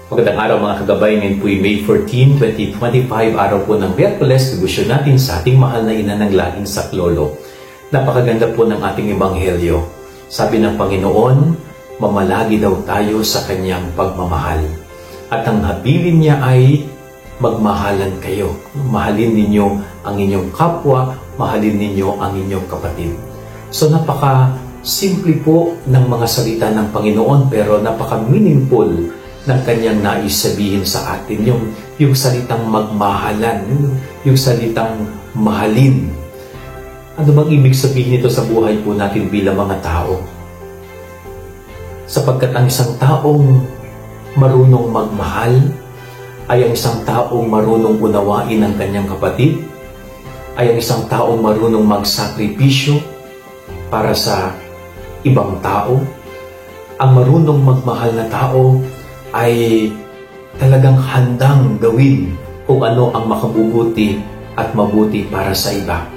Magandang araw mga kagabay, ngayon po ay May 14, 2025, araw po ng Miyerkules, debosyon natin sa ating mahal na ina ng lahing saklolo. Napakaganda po ng ating ebanghelyo. Sabi ng Panginoon, mamalagi daw tayo sa kanyang pagmamahal. At ang habilin niya ay magmahalan kayo. Mahalin ninyo ang inyong kapwa, mahalin ninyo ang inyong kapatid. So napaka-simple po ng mga salita ng Panginoon pero napaka-meaningful ng kanyang nais sabihin sa atin, yung salitang magmahalan, yung salitang mahalin. Ano bang ibig sabihin nito sa buhay po natin bilang mga tao? Sapagkat ang isang taong marunong magmahal ay ang isang taong marunong unawain ang kanyang kapatid, ay ang isang taong marunong magsakripisyo para sa ibang tao. Ang marunong magmahal na tao ay talagang handang gawin kung ano ang makabubuti at mabuti para sa iba.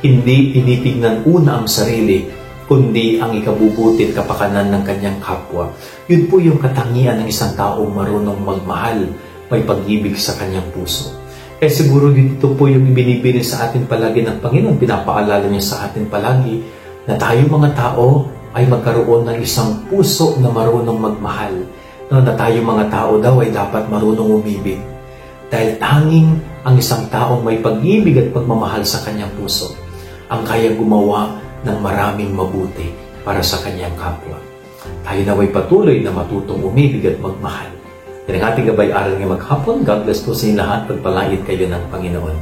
Hindi tinitignan una ang sarili, kundi ang ikabubuti at kapakanan ng kanyang kapwa. Yun po yung katangian ng isang taong marunong magmahal, may pag-ibig sa kanyang puso. Kaya siguro dito po yung ibinibigay sa atin palagi ng Panginoon, pinapaalala niya sa atin palagi na tayo mga tao ay magkaroon ng isang puso na marunong magmahal. Na tayo mga tao daw ay dapat marunong umibig. Dahil tanging ang isang taong may pag-ibig at pagmamahal sa kanyang puso ang kaya gumawa ng maraming mabuti para sa kanyang kapwa. Tayo naway patuloy na matutong umibig at magmahal. Yan ang ating gabay-aral ngayong maghapon. God bless po sa inyo lahat. Pagpalait kayo ng Panginoon.